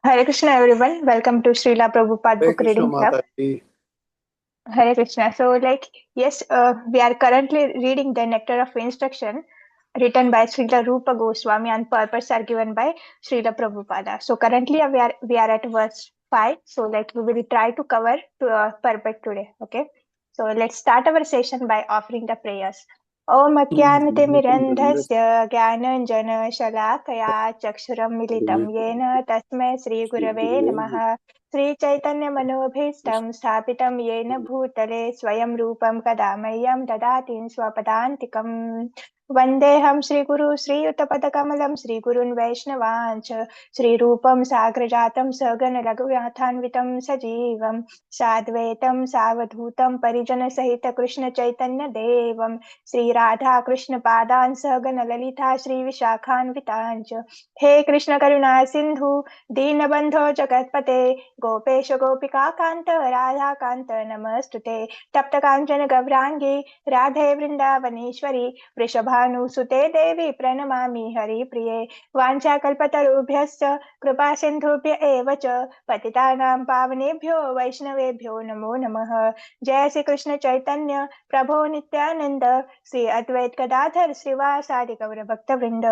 Hare Krishna, everyone. Welcome to Srila Prabhupada Hare Book Krishna Reading Club. Mataji. Hare Krishna. We are currently reading the Nectar of Instruction written by Srila Rupa Goswami and purpose are given by Srila Prabhupada. So currently we are at verse 5. So we will try to cover purpose today. Okay. So let's start our session by offering the prayers. ॐ अज्ञानतिमिरन्धस्य ज्ञानञ्जनशलाकया चक्षुरं मिलितं येन तस्मै श्रीगुरवे नमः श्रीचैतन्यमनोभीष्टं स्थापितं येन भूतले स्वयं रूपं कदा मह्यं ददाति स्वपदान्तिकम् वन्देऽहं श्रीगुरु श्रीयुतपदकमलं श्रीगुरुन् वैष्णवाञ्च श्रीरूपं साग्रजातं सगणरघुनाथान्वितं सजीवं साद्वैतं सावधूतं परिजनसहित कृष्णचैतन्यदेवं श्रीराधा कृष्णपादान् सगण ललिता श्रीविशाखान्विताञ्च हे कृष्ण करुणा सिन्धु दीनबन्धो जगत्पते गोपेश गोपिका कान्त राधा कान्त नमस्तुते तप्त काञ्चन गौराङ्गी राधे वृन्दावनेश्वरी वृषभानुसुते देवी प्रणमामि हरिप्रिये वाञ्छाकल्पतरुभ्यश्च कृपा सिन्धुभ्य एव च पतितानां पावनेभ्यो वैष्णवेभ्यो नमो नमः जय श्री कृष्ण चैतन्य प्रभो नित्यानंद श्री अद्वैत गदाधर श्रीवासादि गौर भक्त वृंद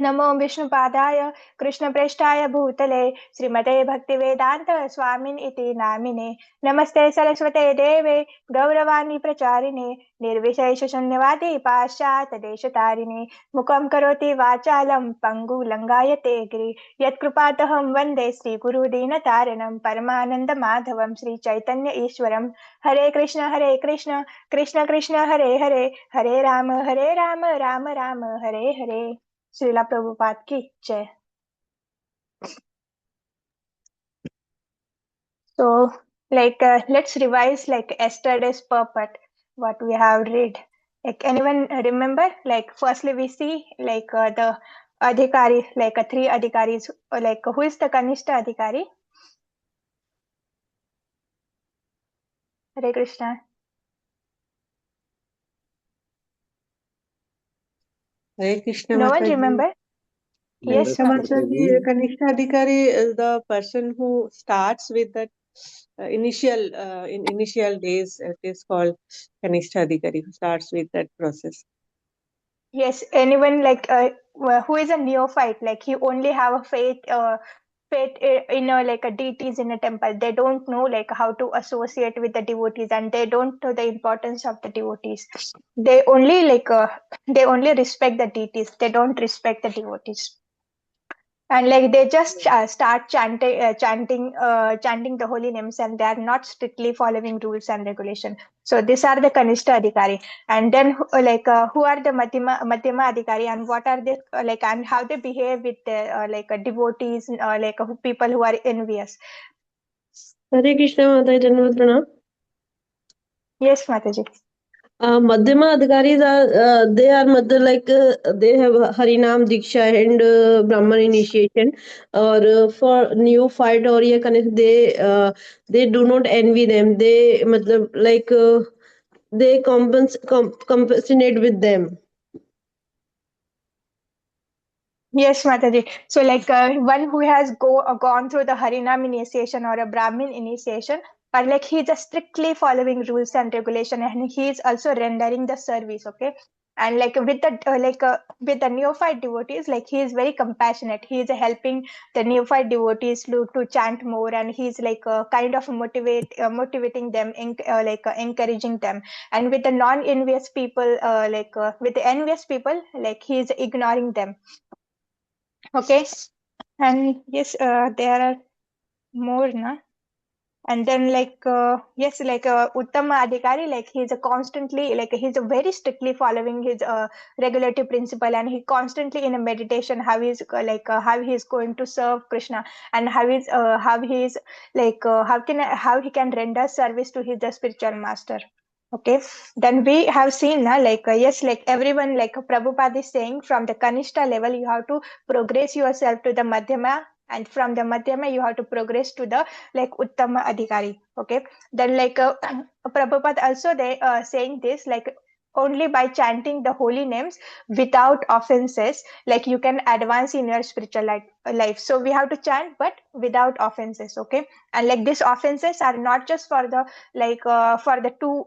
नमो विष्णुपादाय कृष्णप्रेष्ठाय भूतले श्रीमते भक्तिवेदांत स्वामिन् इति नामिने नमस्ते सरस्वते देवे गौरवाणी प्रचारिणे निर्विशेषशून्यवादी पाश्चात्यदेशतारिणे मुखं करोति वाचालं पङ्गुलङ्गायते गिरि यत्कृपातहं वन्दे श्रीगुरुदीनतारिणं परमानन्दमाधवं श्रीचैतन्य ईश्वरं हरे कृष्ण कृष्ण कृष्ण हरे हरे हरे राम राम राम हरे हरे श्रीला प्रभुपाद की जय. So, let's revise yesterday's purport, what we have read. Like anyone remember? Like firstly, we see the adhikari, three adhikaris. Who is the Kanishta adhikari? Hare Krishna. Hare Krishna No one Mataji. remember? Yes, Krishna Mataji. Mataji, Kanishta Adhikari is the person who starts with that in initial days. It is called Kanishta Adhikari, who starts with that process. Yes, anyone who is a neophyte, like he only have a faith in a deities in a temple. They don't know how to associate with the devotees, and they don't know the importance of the devotees. They only they only respect the deities. They don't respect the devotees, and they just start chanting the holy names, and they are not strictly following rules and regulation. So these are the Kanishta Adhikari. And then who are the Madhyama Adhikari, and what are they and how they behave with the devotees, people who are envious. Hare Krishna Mataji, Janmat Pranam. Yes, Mataji. Madhyama Adhikaris are they are they have Harinam Diksha and Brahman initiation, or for neophyte or ye connect they do not envy them. They they compensate with them. Yes, Mataji. So, one who has gone through the Harinam initiation or a Brahmin initiation, or he is strictly following rules and regulation, and he is also rendering the service. Okay, and with the neophyte devotees, he is very compassionate. He is helping the neophyte devotees to chant more, and he is kind of motivating them, encouraging them. And with the non-envious people, with the envious people, he is ignoring them. Okay, and yes, there are more, na. And then yes, Uttama Adhikari, he's a constantly he's a very strictly following his regulative principle, and he constantly in a meditation how he's going to serve Krishna, and how he's how he can render service to his spiritual master. Okay, then we have seen na yes, everyone, Prabhupada is saying, from the Kanishta level you have to progress yourself to the Madhyama, and from the Madhyama you have to progress to the Uttama Adhikari. Okay, then Prabhupada also they saying this, only by chanting the holy names without offenses, like you can advance in your spiritual life. So we have to chant, but without offenses, okay? And like these offenses are not just for the for the 2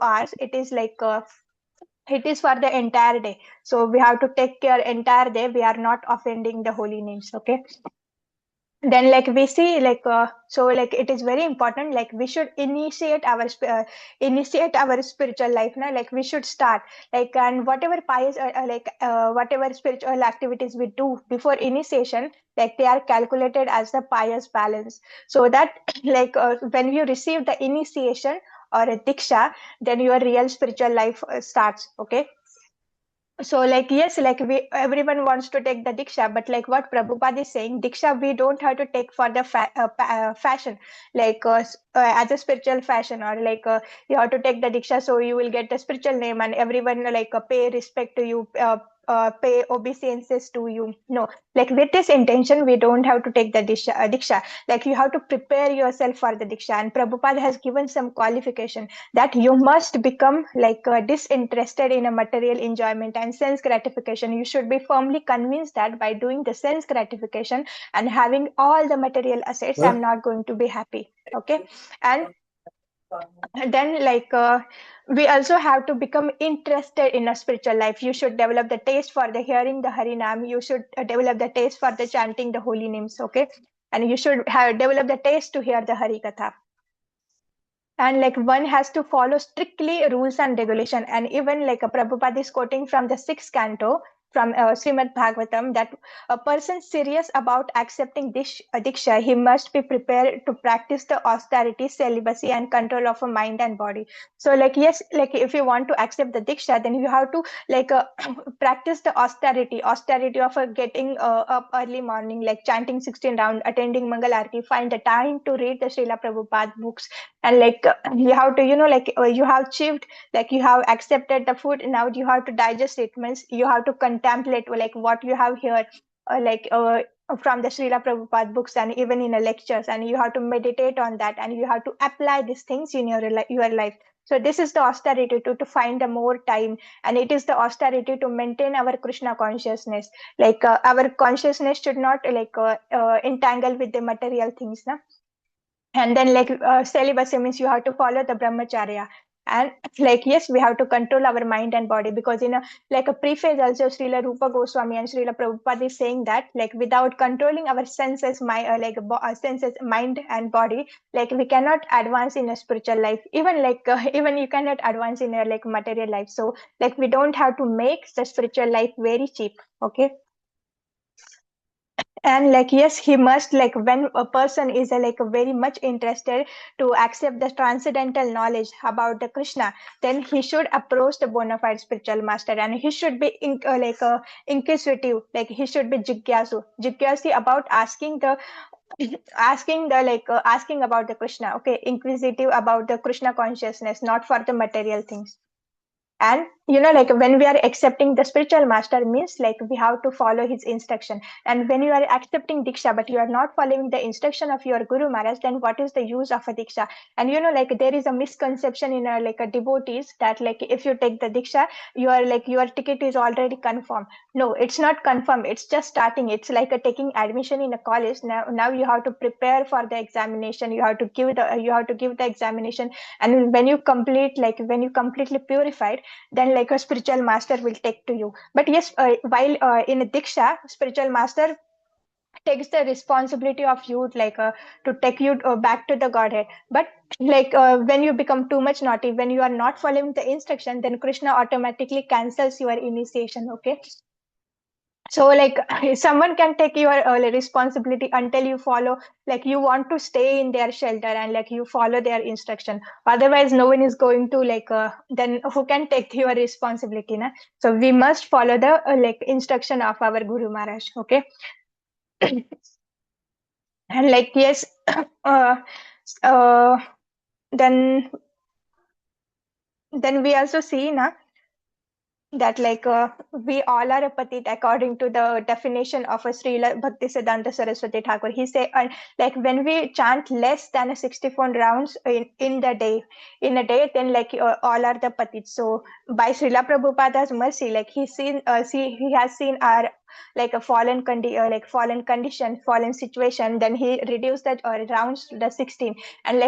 hours. It is for the entire day. So we have to take care entire day. We are not offending the holy names, okay? Then like we see so like it is very important, like we should initiate our spiritual life now, like we should start, like, and whatever pious whatever spiritual activities we do before initiation, like they are calculated as the pious balance, so that when you receive the initiation or a diksha, then your real spiritual life starts, okay? So like yes, like we everyone wants to take the diksha, but like what Prabhupada is saying, diksha we don't have to take for the fashion, as a spiritual fashion, or you have to take the diksha so you will get the spiritual name and everyone pay respect to you, pay obeisances to you. No, like with this intention we don't have to take the diksha. Like you have to prepare yourself for the diksha, and Prabhupada has given some qualification that you must become disinterested in a material enjoyment and sense gratification. You should be firmly convinced that by doing the sense gratification and having all the material assets, I'm not going to be happy, okay? And then we also have to become interested in a spiritual life. You should develop the taste for the hearing the harinam. You should develop the taste for the chanting the holy names, okay? And you should have develop the taste to hear the hari katha. And like one has to follow strictly rules and regulation. And even like a Prabhupada is quoting from the sixth canto from Srimad Bhagavatam, that a person serious about accepting this diksha, he must be prepared to practice the austerity, celibacy, and control of a mind and body. So like yes, like if you want to accept the diksha, then you have to practice the austerity of getting up early morning, like chanting 16 round, attending Mangal Arati, find the time to read the Srila Prabhupada books, and you have to you have achieved, like you have accepted the food, now you have to digest it, means you have to contemplate like what you have here, uh, like uh, from the Srila Prabhupada books and even in the lectures, and you have to meditate on that, and you have to apply these things in your life. So this is the austerity to find the more time, and it is the austerity to maintain our Krishna consciousness. Our consciousness should not entangle with the material things, na? And then celibacy means you have to follow the brahmacharya. And like yes, we have to control our mind and body, because in a preface also, Srila Rupa Goswami and Srila Prabhupada is saying that like without controlling our senses, senses, mind and body, like we cannot advance in a spiritual life, even even you cannot advance in a material life. So like we don't have to make the spiritual life very cheap, okay? And like yes, he must, like when a person is very much interested to accept the transcendental knowledge about the Krishna, then he should approach the bona fide spiritual master, and he should be inquisitive, like he should be jigyasu about asking the asking about the Krishna, okay? Inquisitive about the Krishna consciousness, not for the material things. And when we are accepting the spiritual master, means like we have to follow his instruction. And when you are accepting diksha but you are not following the instruction of your Guru Maharaj, then what is the use of a diksha? And there is a misconception in a devotees that like if you take the diksha, you are your ticket is already confirmed. No, it's not confirmed, it's just starting. It's like a taking admission in a college. Now you have to prepare for the examination, you have to give the examination. And when you complete, like when you completely purified, then like a spiritual master will take to you. But yes, while in diksha, spiritual master takes the responsibility of you, to take you back to the Godhead. But when you become too much naughty, when you are not following the instruction, then Krishna automatically cancels your initiation, okay? So someone can take your responsibility until you follow, like you want to stay in their shelter and like you follow their instruction. Otherwise no one is going to then who can take your responsibility, na? So we must follow the instruction of our Guru Maharaj, okay? And like yes, uh, uh, then we also see, na, that we all are a patit according to the definition of a Srila Bhaktisiddhanta Saraswati Thakur. He say when we chant less than 64 rounds in a day, then all are the patits. So by Srila Prabhupada's mercy, he has seen our fallen condition, fallen situation. Then he reduced that rounds to the 16, and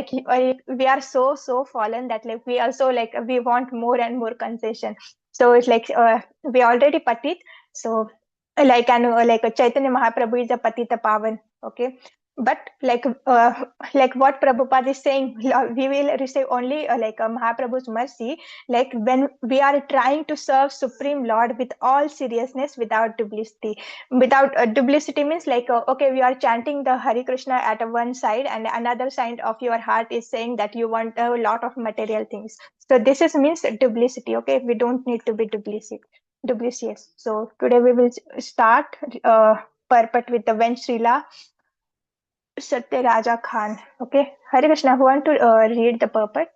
we are so fallen that we also we want more and more concession. So it's we already patit. So Chaitanya Mahaprabhu is a patita pavan. Okay. But what Prabhupada is saying, we will receive only Mahaprabhu's mercy, when we are trying to serve Supreme Lord with all seriousness, without duplicity. Without duplicity means okay, we are chanting the Hare Krishna at one side, and another side of your heart is saying that you want a lot of material things. So this is means duplicity. Okay, we don't need to be duplicious. So today we will start purport with the When Srila Satya Raja Khan. Okay, Hare Krishna. Who want to read the purport?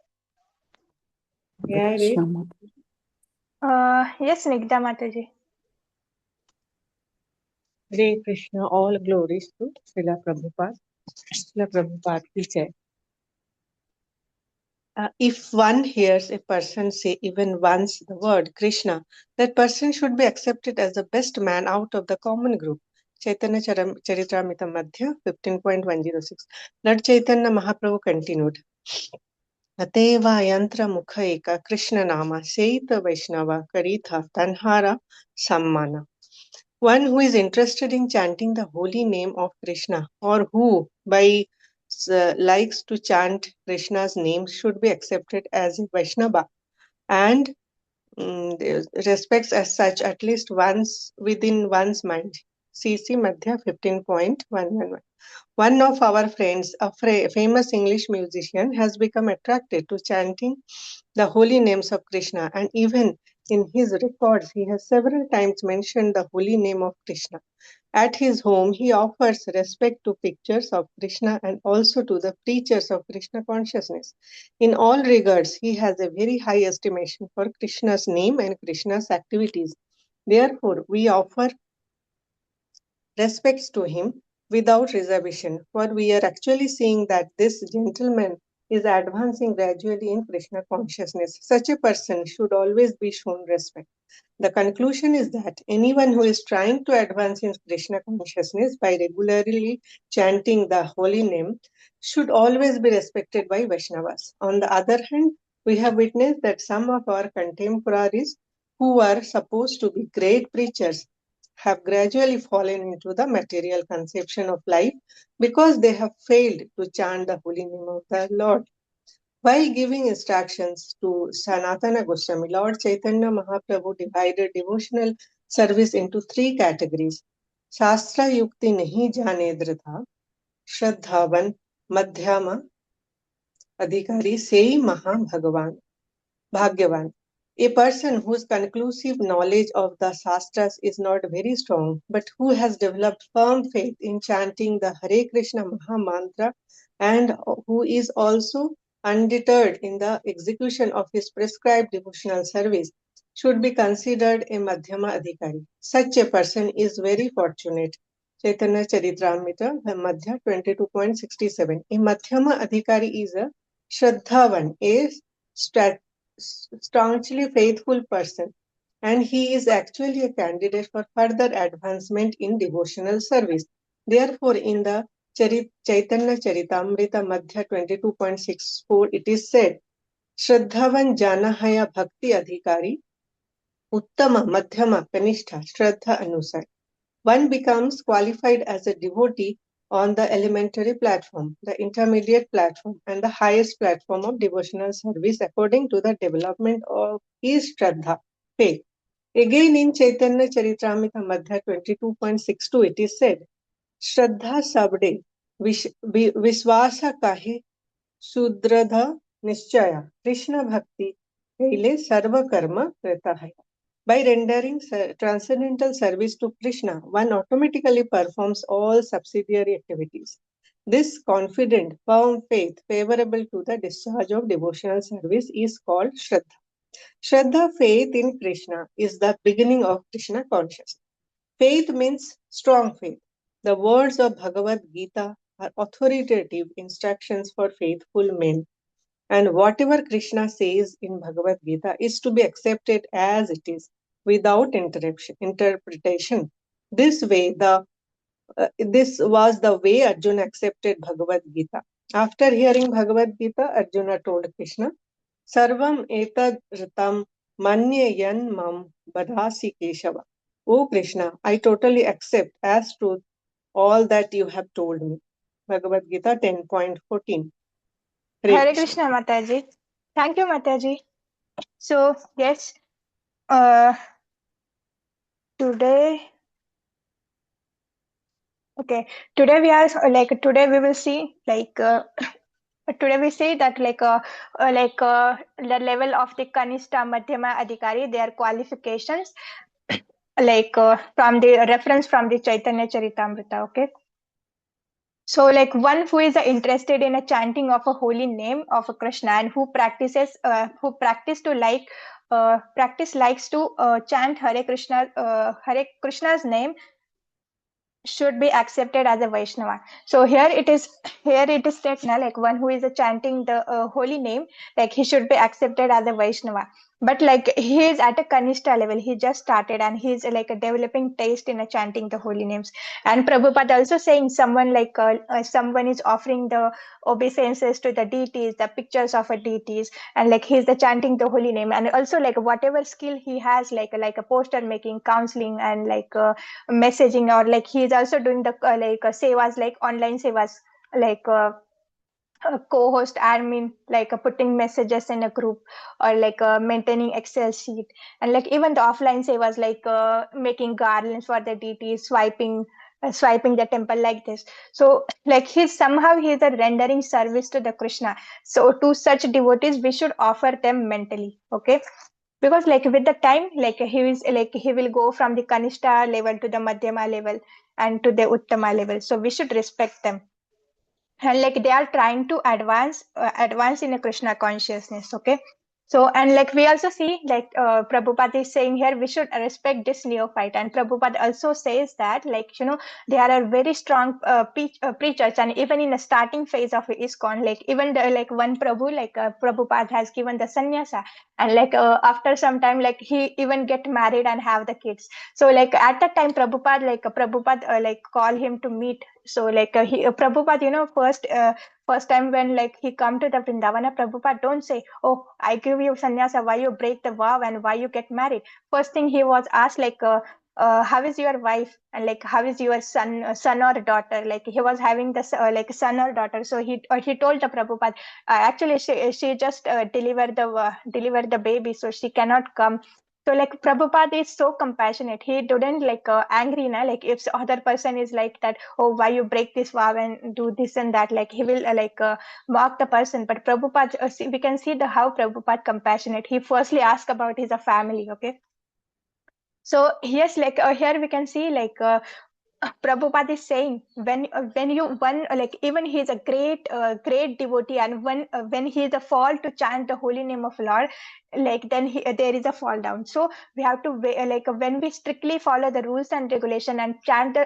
Yeah, I read. Yes, Nigda Mataji. Hare Krishna, all glories to Srila Prabhupada. Srila Prabhupada ki jai. If one hears a person say even once the word Krishna, that person should be accepted as the best man out of the common group. Chaitanya Charitamrita Madhya 15.106. Lord Chaitanya Mahaprabhu continued. Ateva yantra mukha eka Krishna nama seita Vaishnava karitha tanhara sammana. One who is interested in chanting the holy name of Krishna, or who by likes to chant Krishna's name, should be accepted as a Vaishnava and respects as such at least once within one's mind. CC Madhya 15.111. One of our friends, a famous English musician, has become attracted to chanting the holy names of Krishna, and even in his records, he has several times mentioned the holy name of Krishna. At his home, he offers respect to pictures of Krishna and also to the preachers of Krishna consciousness. In all regards, he has a very high estimation for Krishna's name and Krishna's activities. Therefore, we offer respects to him without reservation, for we are actually seeing that this gentleman is advancing gradually in Krishna consciousness. Such a person should always be shown respect. The conclusion is that anyone who is trying to advance in Krishna consciousness by regularly chanting the holy name should always be respected by Vaishnavas. On the other hand, we have witnessed that some of our contemporaries who are supposed to be great preachers have gradually fallen into the material conception of life because they have failed to chant the holy name of the Lord. While giving instructions to Sanatana Goswami, Lord Chaitanya Mahaprabhu divided devotional service into three categories. Shastra Yukti Nahi Jane Dritha, Shraddhavan, Madhyama, Adhikari, Sei Maha Bhagavan. Bhagyavan. A person whose conclusive knowledge of the Shastras is not very strong, but who has developed firm faith in chanting the Hare Krishna Maha Mantra and who is also undeterred in the execution of his prescribed devotional service, should be considered a Madhyama Adhikari. Such a person is very fortunate. Chaitanya Charitamrita, Madhya 22.67. A Madhyama Adhikari is a Shraddhavan, a staunchly faithful person, and he is actually a candidate for further advancement in devotional service. Therefore, in the Chaitanya Charitamrita Madhya 22.64, it is said, Shraddhavan Janahaya Bhakti Adhikari, Uttama Madhyama Kanishtha Shraddha Anusar. One becomes qualified as a devotee on the elementary platform, the intermediate platform, and the highest platform of devotional service according to the development of his Shraddha, faith. Again in Chaitanya Charitamrita Madhya 22.62, it is said, Shraddha sabde Viswasa kahe Sudradha Nischaya Krishna Bhakti Kaile Sarva Karma Kritahaya. By rendering transcendental service to Krishna, one automatically performs all subsidiary activities. This confident, firm faith favorable to the discharge of devotional service is called Shraddha. Shraddha, faith in Krishna, is the beginning of Krishna consciousness. Faith means strong faith. The words of Bhagavad Gita are authoritative instructions for faithful men, and whatever Krishna says in Bhagavad Gita is to be accepted as it is, without interpretation. This was the way Arjuna accepted Bhagavad Gita. After hearing Bhagavad Gita, Arjuna told Krishna, Sarvam etad ritam manyayan mam badhasi Keshava. O Krishna, I totally accept as truth all that you have told me. Bhagavad Gita 10.14. Hare Hare Krishna. Krishna, Mataji. Thank you, Mataji. So, yes, uh, today, okay, today we are today we will see today we see that the level of the Kanishta Madhyama Adhikari, their qualifications, from the reference from the Chaitanya Charitamrita. Okay. So, like one who is interested in a chanting of a holy name of a Krishna and who practice to practice likes to chant Hare Krishna's name should be accepted as a Vaishnava. So here it is said now, like one who is chanting the holy name, like he should be accepted as a Vaishnava. But like he is at a Kanishta level, he just started and he's like a developing taste in chanting the holy names. And Prabhupada also saying someone is offering the obeisances to the deities, the pictures of a deities, and like he's the chanting the holy name, and also like whatever skill he has, like a poster making, counseling, and messaging, or like he is also doing the sevas, like online sevas, like co-host admin, putting messages in a group, or maintaining Excel sheet, and like even the offline sevas, making garlands for the deities, swiping the temple like this. So like he's a rendering service to the Krishna. So to such devotees we should offer them mentally. Okay. Because like with the time, he will go from the Kanishta level to the Madhyama level and to the Uttama level, so we should respect them. And like they are trying to advance in a Krishna consciousness. Okay. So and like we also see, Prabhupada is saying here we should respect this neophyte, and Prabhupada also says that, there are very strong preachers, and even in the starting phase of ISKCON, like even the, like one Prabhupada has given the sannyasa, and after some time, like he even get married and have the kids. So like at that time Prabhupada call him to meet. So Prabhupada, first time when like he come to the Vrindavana, Prabhupada don't say, oh, I give you sannyasa, why you break the vow and why you get married. First thing he was asked, how is your wife, and like how is your son or daughter. Like he was having this son or daughter. So he told the Prabhupada, actually she just delivered the baby, so she cannot come. So like Prabhupada is so compassionate. He didn't angry na, like if the other person is like that, oh, why you break this vow and do this and that, like he will mock the person. But Prabhupada, we can see the how Prabhupada compassionate. He firstly ask about his family. Okay. So yes, here we can see Prabhupada is saying, when you one even he is a great devotee, and when he is a fall to chant the holy name of Lord, then there is a fall down. So we have to when we strictly follow the rules and regulation and chant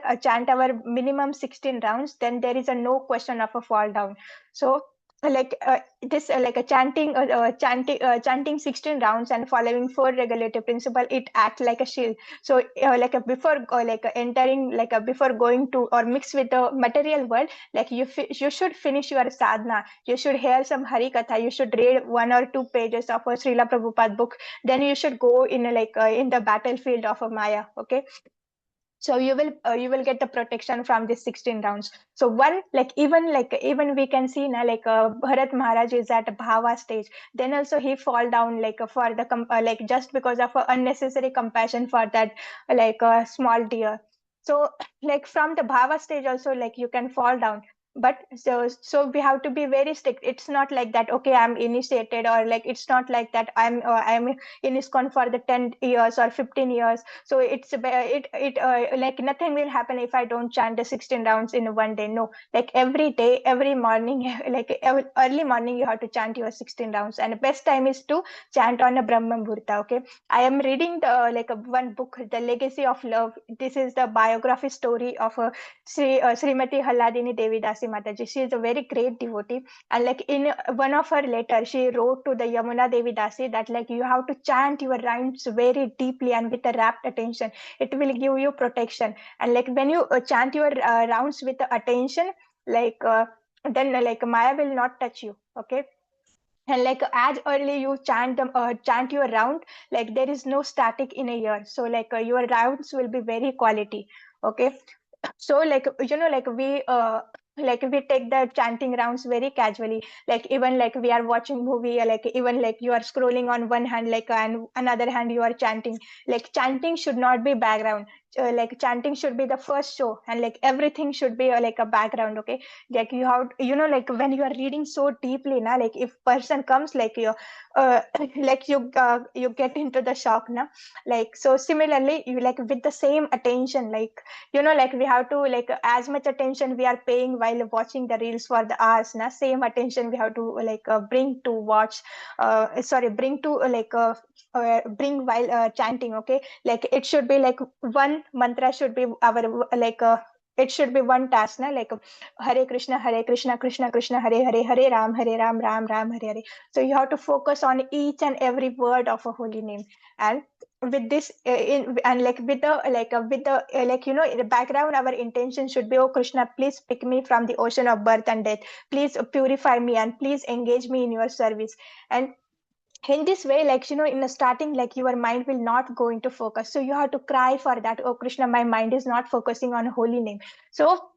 our minimum 16 rounds, then there is a no question of a fall down. So this like a chanting 16 rounds and following four regulative principle, it acts like a shield. So before entering before going to or mix with the material world, you should finish your sadhana, you should hear some hari katha, you should read one or two pages of a Srila Prabhupada book, then you should go in in the battlefield of a Maya. Okay. So you will get the protection from this 16 rounds. So one even we can see now, Bharat Maharaj is at a bhava stage, then also he fall down for the just because of unnecessary compassion for that small deer. So from the bhava stage also, you can fall down. but so we have to be very strict. It's not like that, okay, I'm initiated, or like it's not like that I'm in ISKCON for the 10 years or 15 years, so like nothing will happen if I don't chant the 16 rounds in one day. No, like every day, every morning, like early morning you have to chant your 16 rounds, and the best time is to chant on a Brahma Muhurta. Okay, I am reading the like one book, The Legacy of Love. This is the biography story of a Srimati Halladini Devi Dasi Mataji. She is a very great devotee, and like in one of her letter, she wrote to the Yamuna Devi Dasi that like you have to chant your rhymes very deeply and with a rapt attention. It will give you protection, and like when you chant your rounds with attention, like then like Maya will not touch you. Okay, and like as early you chant your round, like there is no static in a year, so like your rounds will be very quality. Okay, so like like we take the chanting rounds very casually, like even like we are watching movie, like even like you are scrolling on one hand, like and another hand you are chanting. Like chanting should not be background, like chanting should be the first show, and like everything should be like a background. Okay, like you have like when you are reading so deeply now, like if person comes, like you like you get into the shock now. Like so similarly you like with the same attention, like like we have to like as much attention we are paying while watching the reels for the hours na, same attention we have to like bring to watch sorry bring to bring while chanting. Okay, like it should be like one mantra should be our like it should be one task na, like Hare Krishna Krishna Krishna Hare Hare, Hare Ram Ram Ram Hare Hare. So you have to focus on each and every word of a holy name. And with this and like with the like in the background our intention should be, oh Krishna, please pick me from the ocean of birth and death, please purify me, and please engage me in your service. And in this way, like in the starting, like your mind will not go into focus, so you have to cry for that, oh Krishna, my mind is not focusing on holy name. So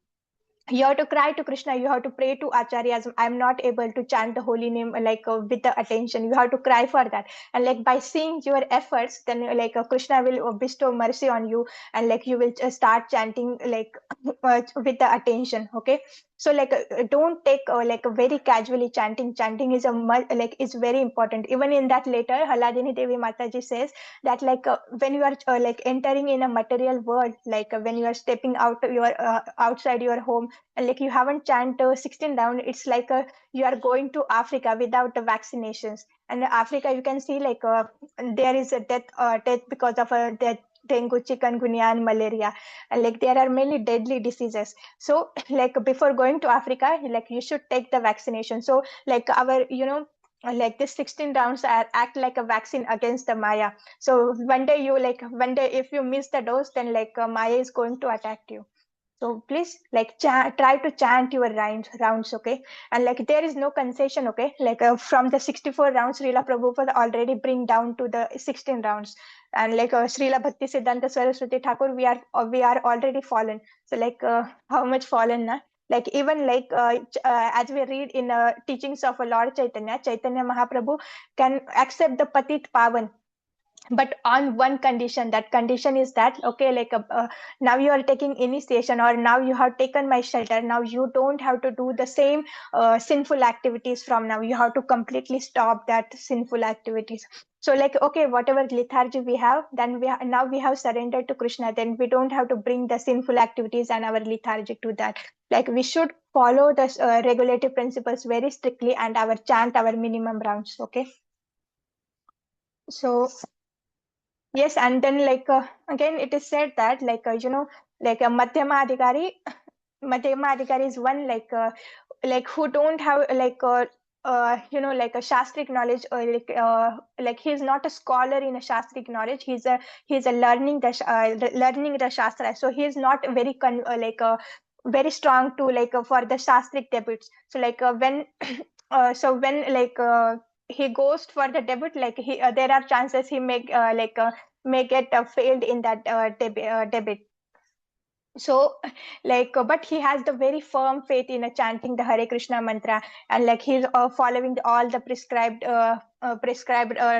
you have to cry to Krishna, you have to pray to acharyas, I'm not able to chant the holy name like with the attention. You have to cry for that, and like by seeing your efforts, then Krishna will bestow mercy on you, and like you will start chanting like with the attention. Okay, so like don't take like very casually chanting. Chanting is like is very important. Even in that letter, Haladini Devi Mataji says that like when you are like entering in a material world, like when you are stepping out your outside your home, and like you haven't chanted 16 down, it's like you are going to Africa without the vaccinations. And Africa, you can see like there is a death because of death, dengue, chikungunya, and malaria, and like there are many deadly diseases. So like before going to Africa, like you should take the vaccination. So like our like this 16 rounds act like a vaccine against the Maya. So one day if you miss the dose, then like Maya is going to attack you. So please like try to chant your rounds. Okay, and like there is no concession. Okay, like from the 64 rounds, Srila Prabhupada already bring down to the 16 rounds, and like Srila Bhakti Siddhanta Saraswati Thakur, we are already fallen. So like how much fallen na? Like even like as we read in teachings of Lord Chaitanya Mahaprabhu can accept the Patit Pavan, but on one condition. That condition is that, okay, like now you are taking initiation, or now you have taken my shelter, now you don't have to do the same sinful activities. From now you have to completely stop that sinful activities. So like, okay, whatever lethargy we have, then now we have surrendered to Krishna, then we don't have to bring the sinful activities and our lethargy to that. Like we should follow the regulative principles very strictly, and our chant our minimum rounds. Okay, so yes, and then like again, it is said that like like a Madhyama Adhikari, Madhyama Adhikari is one like who don't have like like a shastric knowledge, or like he's not a scholar in a shastric knowledge. He's a learning learning the shastra. So he's not very very strong to like for the shastric debates. So like when so when like he goes for the debut, like there are chances he may get failed in that debate. So but he has the very firm faith in chanting the Hare Krishna mantra, and he's following all the prescribed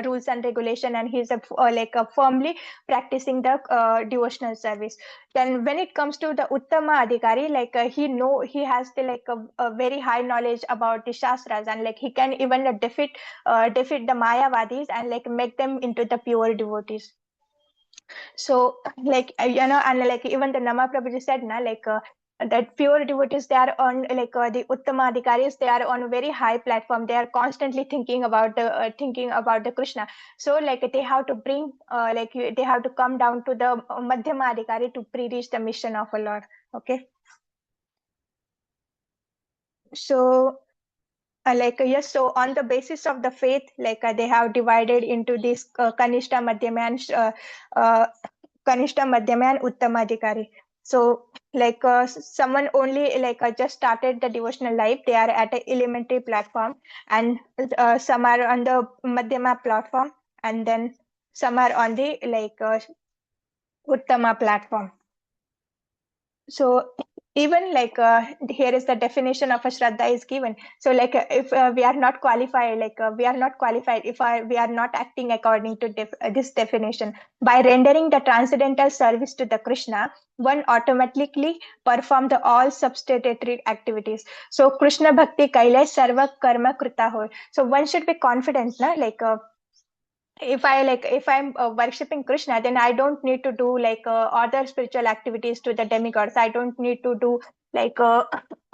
rules and regulation, and he's firmly practicing the devotional service. Then when it comes to the Uttama Adhikari, he has the a very high knowledge about the shastras, and he can even defeat the Mayavadis, and make them into the pure devotees. So and even the Nama Prabhuji said na that pure devotees, they are on the Uttama Adhikaris, they are on a very high platform, they are constantly thinking about the Krishna. So they have to bring they have to come down to the Madhyama Adhikari to pre-reach the mission of a Lord. Okay. So yes, so on the basis of the faith, they have divided into this Kanishta, Madhyama, and Kanishta, Madhyama, and Uttamadhikari. So someone only just started the devotional life, they are at an elementary platform, and some are on the Madhyama platform, and then some are on the Uttama platform. So even here is the definition of a shraddha is given. So if we are not qualified, we are not qualified if we are not acting according to this definition. By rendering the transcendental service to the Krishna, one automatically perform the all substitutory activities. So Krishna bhakti kaile sarva karma krita ho. So one should be confident na if I'm worshipping Krishna, then I don't need to do other spiritual activities to the demigods. I don't need to do like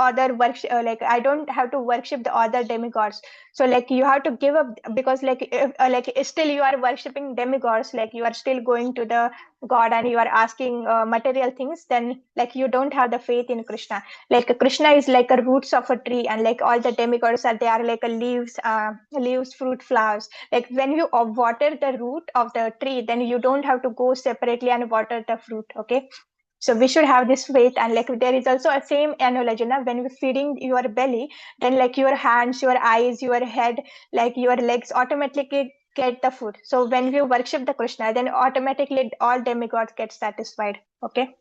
other worship, I don't have to worship the other demigods. So you have to give up, because still you are worshipping demigods, you are still going to the god and you are asking material things, then you don't have the faith in Krishna. Krishna is like a roots of a tree, and all the demigods are, they are like a leaves, fruit, flowers. When you water the root of the tree, then you don't have to go separately and water the fruit. Okay. So we should have this faith, and there is also a same analogy now. When we're feeding your belly, then your hands, your eyes, your head, your legs automatically get the food. So when we worship the Krishna, then automatically all demigods get satisfied. Okay.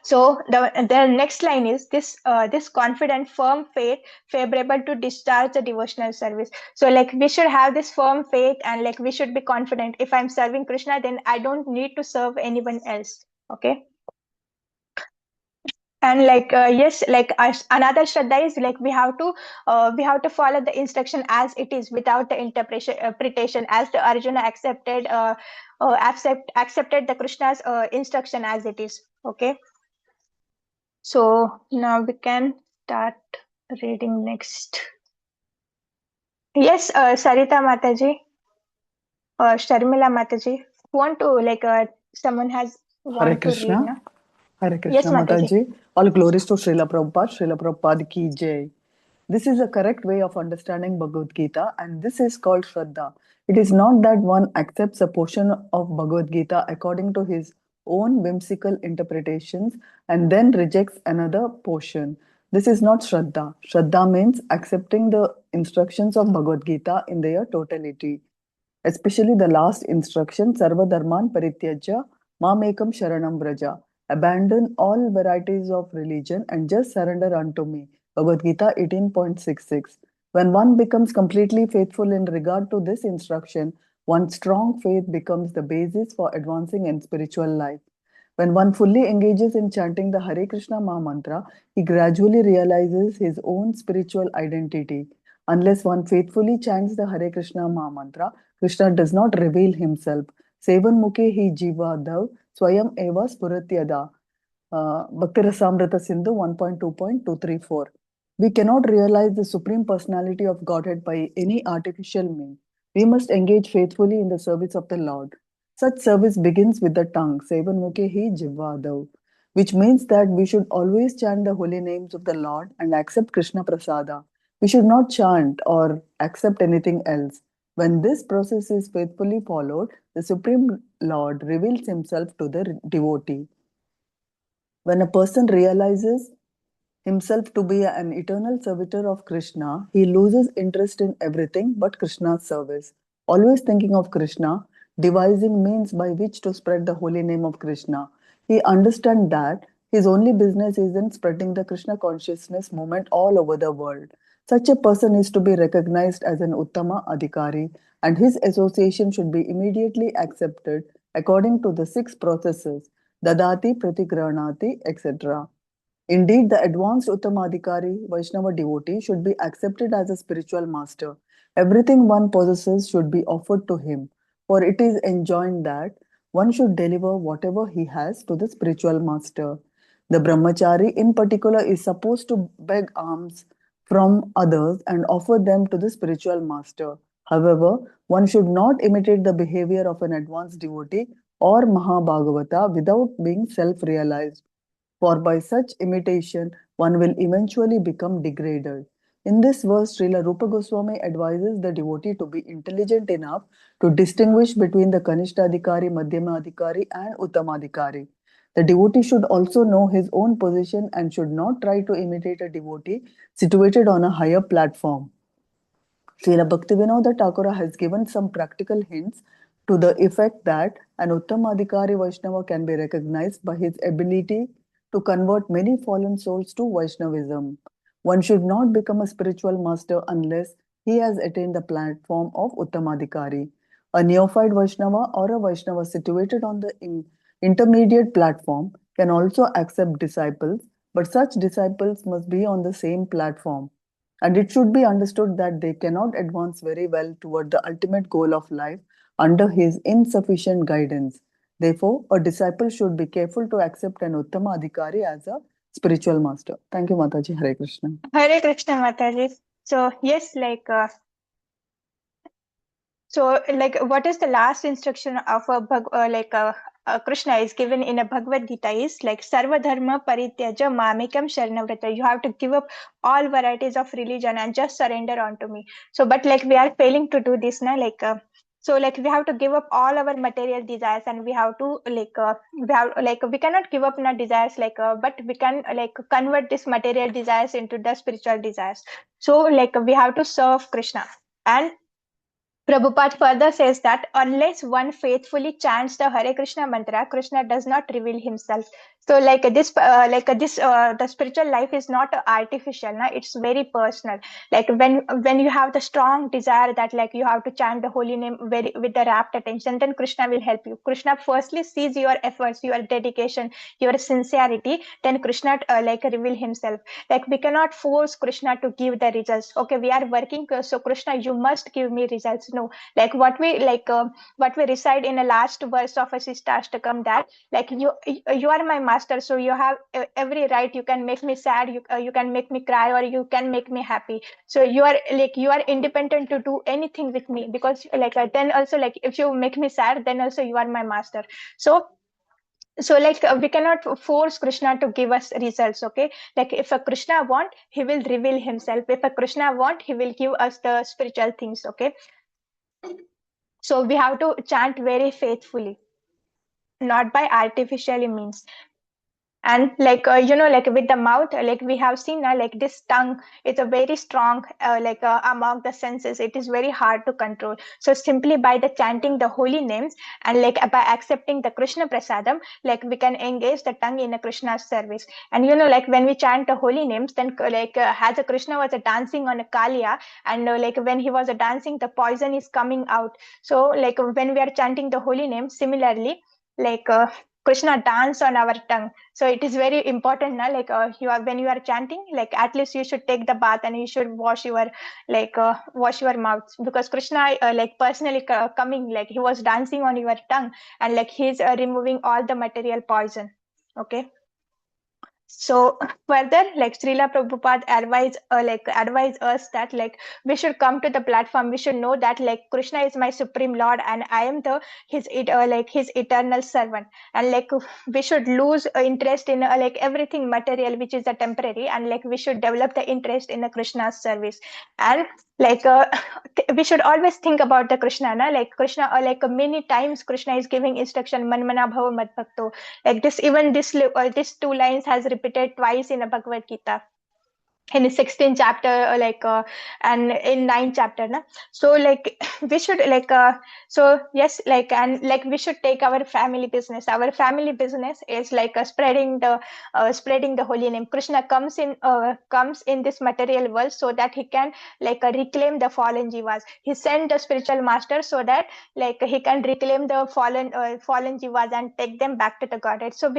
So the next line is this confident, firm faith favorable to discharge the devotional service. So we should have this firm faith, and we should be confident. If I'm serving Krishna, then I don't need to serve anyone else. Okay. And yes, another shraddha is we have to follow the instruction as it is, without the interpretation, as the Arjuna accepted the Krishna's instruction as it is. Okay. So now we can start reading next. Yes, Sarita Mataji, Sharmila Mataji, want to someone has Hare want to read Krishna. now? Hare Yes, Krishna Mataji. Mataji. All glories to Srila Prabhupada. Srila Prabhupada ki jai. This is a correct way of understanding Bhagavad Gita, and this is called Shraddha. It is not that one accepts a portion of Bhagavad Gita according to his own whimsical interpretations and then rejects another portion. This is not Shraddha. Shraddha means accepting the instructions of Bhagavad Gita in their totality. Especially the last instruction, Sarva Dharman Parityajya Mamekam Sharanam Vraja. Abandon all varieties of religion and just surrender unto me. Bhagavad Gita 18.66. When one becomes completely faithful in regard to this instruction, one's strong faith becomes the basis for advancing in spiritual life. When one fully engages in chanting the Hare Krishna Maha Mantra, he gradually realizes his own spiritual identity. Unless one faithfully chants the Hare Krishna Maha Mantra, Krishna does not reveal himself. Sevan mukhe hi jiva dav swayam eva spuratyada. Bhakti Rasamrita Sindhu 1.2.234. We cannot realize the Supreme Personality of Godhead by any artificial means. We must engage faithfully in the service of the Lord. Such service begins with the tongue, Sevan mukhe hi jiva dav, which means that we should always chant the holy names of the Lord and accept Krishna Prasada. We should not chant or accept anything else. When this process is faithfully followed, the Supreme Lord reveals himself to the devotee. When a person realizes himself to be an eternal servitor of Krishna, he loses interest in everything but Krishna's service. Always thinking of Krishna, devising means by which to spread the holy name of Krishna. He understands that His only business is in spreading the Krishna consciousness movement all over the world. Such a person is to be recognized as an Uttama Adhikari, and his association should be immediately accepted according to the six processes Dadati, Pratigranati, etc. Indeed, the advanced Uttamadhikari Vaishnava devotee should be accepted as a spiritual master. Everything one possesses should be offered to him, for it is enjoined that one should deliver whatever he has to the spiritual master. The brahmachari, in particular, is supposed to beg alms from others and offer them to the spiritual master. However, one should not imitate the behavior of an advanced devotee or Mahabhagavata without being self realized, for by such imitation one will eventually become degraded. In this verse, Srila Rupa Goswami advises the devotee to be intelligent enough to distinguish between the Kanishtadhikari, Madhyamadhikari, and Uttamadhikari. The devotee should also know his own position and should not try to imitate a devotee situated on a higher platform. Srila Bhaktivinoda Thakura has given some practical hints to the effect that an Uttamadhikari Vaishnava can be recognized by his ability to convert many fallen souls to Vaishnavism. One should not become a spiritual master unless he has attained the platform of Uttamadhikari. A neophyte Vaishnava or a Vaishnava situated on the intermediate platform can also accept disciples, but such disciples must be on the same platform. And it should be understood that they cannot advance very well toward the ultimate goal of life under his insufficient guidance. Therefore, a disciple should be careful to accept an Uttama Adhikari as a spiritual master. Thank you, Mataji. Hare Krishna. Hare Krishna, Mataji. So yes, what is the last instruction of Krishna is given in a Bhagavad Gita is like Sarva Dharma Parityaja Mamikam Sharanavrata. You have to give up all varieties of religion and just surrender unto me. So, but like we are failing to do this now, so like we have to give up all our material desires and we have to we cannot give up our desires but we can convert this material desires into the spiritual desires. So like we have to serve Krishna. And Prabhupada further says that unless one faithfully chants the Hare Krishna mantra, Krishna does not reveal himself. So, the spiritual life is not artificial. Na? It's very personal. Like when you have the strong desire that like you have to chant the holy name very with the rapt attention, then Krishna will help you. Krishna firstly sees your efforts, your dedication, your sincerity. Then Krishna reveal himself. Like we cannot force Krishna to give the results. Okay, we are working, so Krishna, you must give me results. No, like what we recite in the last verse of Asishtastakam, that like you are my master, so you have every right. You can make me sad, you can make me cry, or you can make me happy. So you are independent to do anything with me, because then also like if you make me sad, then also you are my master. So we cannot force Krishna to give us results. Okay, like if a Krishna want, he will reveal himself. If a Krishna want, he will give us the spiritual things. Okay, so we have to chant very faithfully, not by artificial means. And with the mouth, like we have seen like this tongue is a very strong among the senses. It is very hard to control. So simply by the chanting the holy names and like by accepting the Krishna prasadam, like we can engage the tongue in a Krishna's service. And like when we chant the holy names, then as a Krishna was dancing on a kalia, and when he was dancing, the poison is coming out. So like when we are chanting the holy name, similarly, like Krishna dance on our tongue. So it is very important now, you are, when you are chanting, like at least you should take the bath and you should wash your mouth, because Krishna personally coming, like he was dancing on your tongue, and like he's removing all the material poison. Okay. So further, like Srila Prabhupada advise us that like we should come to the platform. We should know that like Krishna is my supreme Lord, and I am his eternal servant. And like we should lose interest in everything material, which is a temporary, and like we should develop the interest in the Krishna's service. And like we should always think about the Krishna, na? Like Krishna, many times Krishna is giving instruction, manmana bhava mad bhakto. Like this, even this these two lines has repeated twice in the Bhagavad Gita. in the 16th chapter, and in 9th chapter na. So like we should so yes, and we should take our family business. Our family business is spreading the holy name. Krishna comes in this material world so that he can reclaim the fallen jivas. He sent the spiritual master so that he can reclaim the fallen jivas and take them back to the godhead. So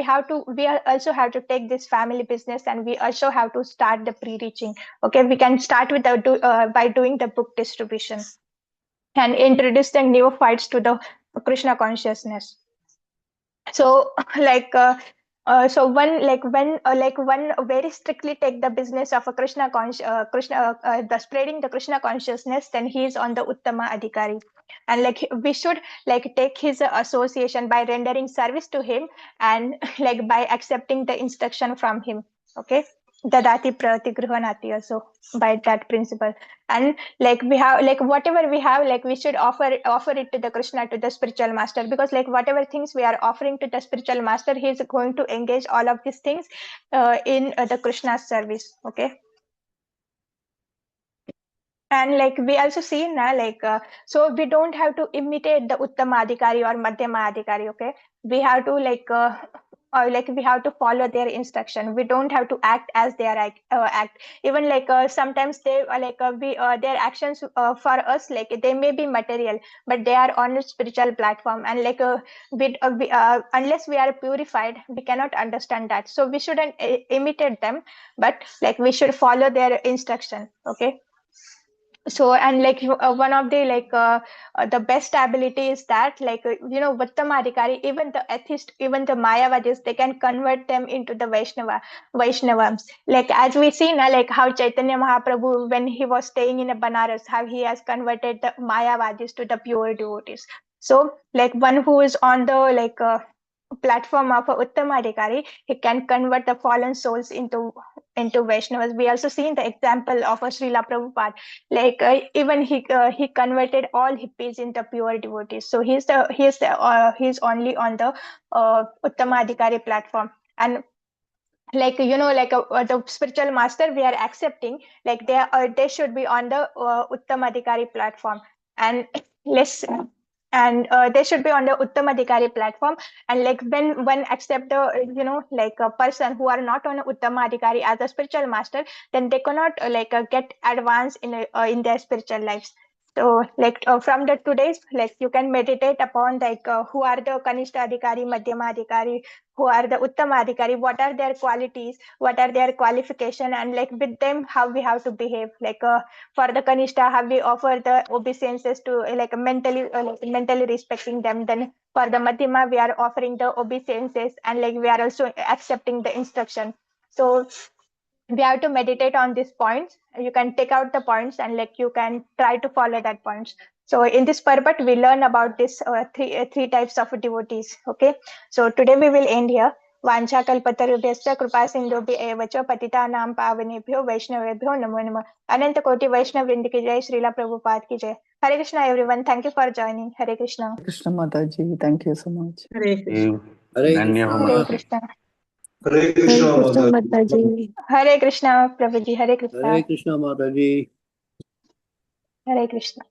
also have to take this family business, and we also have to start the pre-reaching. Okay, we can start with by doing the book distribution and introduce the neophytes to the Krishna consciousness. So so one one very strictly take the business of a the spreading the Krishna consciousness, then he is on the Uttama Adhikari. And we should take his association by rendering service to him, and by accepting the instruction from him. Okay, dadati pratigrhanati, also by that principle. And we have whatever we have, we should offer it to the Krishna, to the spiritual master, because whatever things we are offering to the spiritual master, he is going to engage all of these things in the Krishna's service. Okay. And we also see now, so we don't have to imitate the Uttama Adhikari or Madhyama Adhikari. Okay, we have to we have to follow their instruction. We don't have to act as they are act. Even sometimes they we their actions for us, they may be material, but they are on a spiritual platform, and unless we are purified, we cannot understand that. So we shouldn't imitate them, but we should follow their instruction. Okay. So, and one of the the best ability is that Uttamadhikari, even the atheist, even the Mayavadis, they can convert them into the Vaishnavams. As we see now, how Chaitanya Mahaprabhu, when he was staying in a Banaras, how he has converted the Mayavadis to the pure devotees. So one who is on the platform of a Uttamadhikari, he can convert the fallen souls into Vaishnavas. We also seen the example of a Srila Prabhupada. Even he converted all hippies into pure devotees. So he's only on the Uttamadhikari platform. And the spiritual master we are accepting, they should be on the Uttamadhikari platform. And let's and they should be on the Uttamadhikari platform. And when one accept the a person who are not on a Uttamadhikari as a spiritual master, then they cannot get advanced in their spiritual lives. So from the today's, you can meditate upon who are the Kanishta Adhikari, Madhyama Adhikari, who are the Uttama Adhikari, what are their qualities, what are their qualification, and with them how we have to behave. For the Kanishta, how we offer the obeisances to mentally respecting them. Then for the Madhyama, we are offering the obeisances, and we are also accepting the instruction. So we have to meditate on these points. You can take out the points, and you can try to follow that points. So in this purport, we learn about this three types of devotees. Okay, so today we will end here. वांछा कल्पतरुभ्यश्च कृपा सिंधुभ्य एव च पतितानां पावनेभ्यो वैष्णवेभ्यो नमो नमः. अनंत कोटि वैष्णव वृंद की जय. श्रीला प्रभुपाद की जय. Hare Krishna everyone. Thank you for joining. Hare Krishna. Krishna Mataji, thank you so much. Hare Krishna. Hare Hare Krishna. Krishna. Hare Krishna, Mataji. Hare Krishna Prabhuji. Hare Krishna. Hare Krishna Mataji. Hare Krishna.